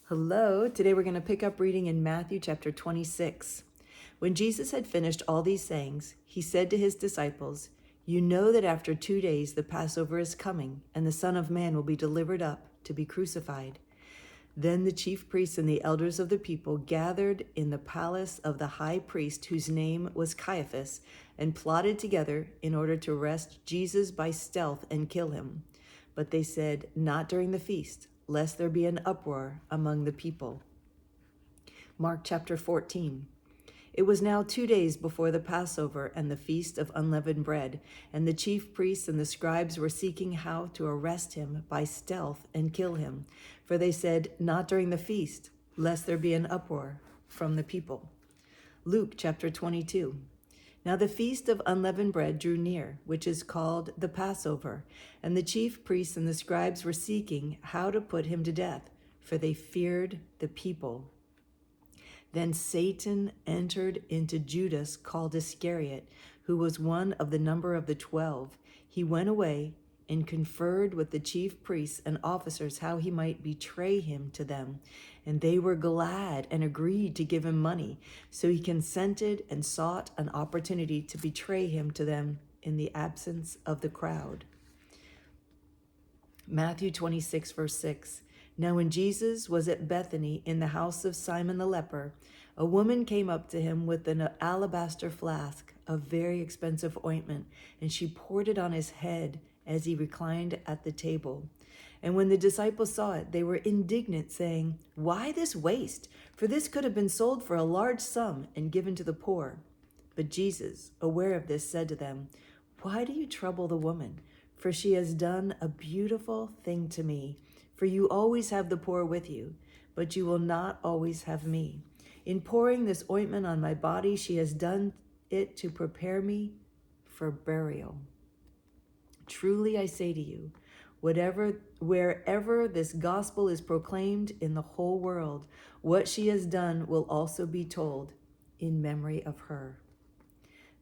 Hello, today we're going to pick up reading in Matthew chapter 26. When Jesus had finished all these sayings, he said to his disciples, "You know that after 2 days the Passover is coming, and the Son of Man will be delivered up to be crucified." Then the chief priests and the elders of the people gathered in the palace of the high priest, whose name was Caiaphas, and plotted together in order to arrest Jesus by stealth and kill him. But they said, "Not during the feast, lest there be an uproar among the people." Mark chapter 14. It was now 2 days before the Passover and the feast of unleavened bread, and the chief priests and the scribes were seeking how to arrest him by stealth and kill him. For they said, "Not during the feast, lest there be an uproar from the people." Luke chapter 22. Now the feast of unleavened bread drew near, which is called the Passover, and the chief priests and the scribes were seeking how to put him to death, for they feared the people. Then Satan entered into Judas, called Iscariot, who was one of the number of the 12. He went away and conferred with the chief priests and officers how he might betray him to them. And they were glad and agreed to give him money. So he consented and sought an opportunity to betray him to them in the absence of the crowd. Matthew 26, verse 6. Now when Jesus was at Bethany in the house of Simon the leper, a woman came up to him with an alabaster flask of very expensive ointment, and she poured it on his head as he reclined at the table. And when the disciples saw it, they were indignant, saying, "Why this waste? For this could have been sold for a large sum and given to the poor." But Jesus, aware of this, said to them, "Why do you trouble the woman? For she has done a beautiful thing to me. For you always have the poor with you, but you will not always have me. In pouring this ointment on my body, she has done it to prepare me for burial. Truly I say to you, wherever this gospel is proclaimed in the whole world, what she has done will also be told in memory of her."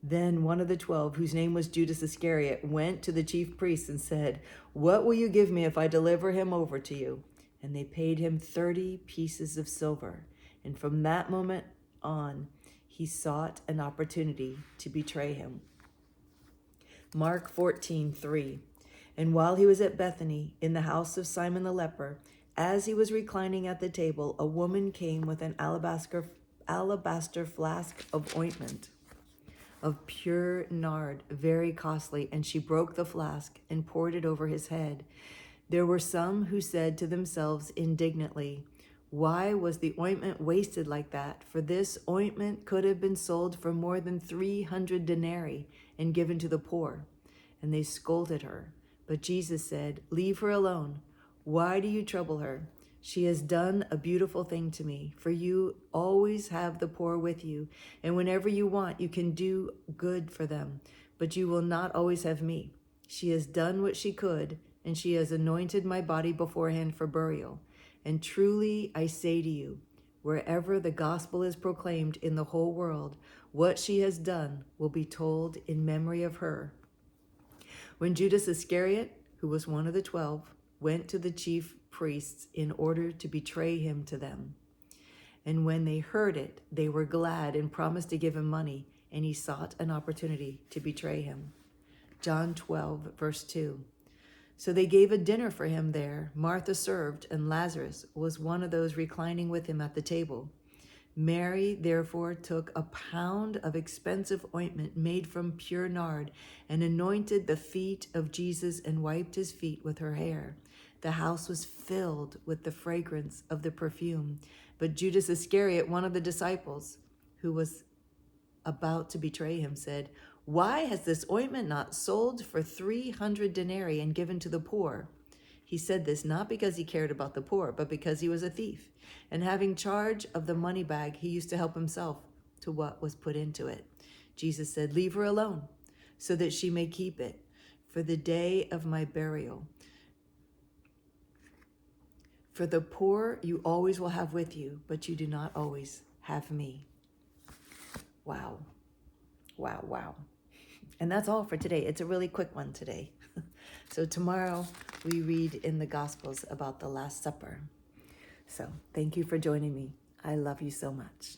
Then one of the 12, whose name was Judas Iscariot, went to the chief priests and said, "What will you give me if I deliver him over to you?" And they paid him 30 pieces of silver. And from that moment on, he sought an opportunity to betray him. Mark 14:3. And while he was at Bethany, in the house of Simon the leper, as he was reclining at the table, a woman came with an alabaster flask of ointment of pure nard, very costly, and she broke the flask and poured it over his head. There were some who said to themselves indignantly, "Why was the ointment wasted like that? For this ointment could have been sold for more than 300 denarii and given to the poor." And they scolded her. But Jesus said, "Leave her alone. Why do you trouble her? She has done a beautiful thing to me. For you always have the poor with you, and whenever you want, you can do good for them. But you will not always have me. She has done what she could, and she has anointed my body beforehand for burial. And truly I say to you, wherever the gospel is proclaimed in the whole world, what she has done will be told in memory of her." When Judas Iscariot, who was one of the 12, went to the chief priests in order to betray him to them. And when they heard it, they were glad and promised to give him money, and he sought an opportunity to betray him. John 12, verse 2. So they gave a dinner for him there. Martha served, and Lazarus was one of those reclining with him at the table. Mary therefore took a pound of expensive ointment made from pure nard and anointed the feet of Jesus and wiped his feet with her hair. The house was filled with the fragrance of the perfume. But Judas Iscariot, one of the disciples, who was about to betray him, said, "Why has this ointment not sold for 300 denarii and given to the poor?" He said this not because he cared about the poor, but because he was a thief. And having charge of the money bag, he used to help himself to what was put into it. Jesus said, "Leave her alone, so that she may keep it for the day of my burial. For the poor you always will have with you, but you do not always have me." Wow. Wow, wow. And that's all for today. It's a really quick one today. So tomorrow we read in the Gospels about the Last Supper. So thank you for joining me. I love you so much.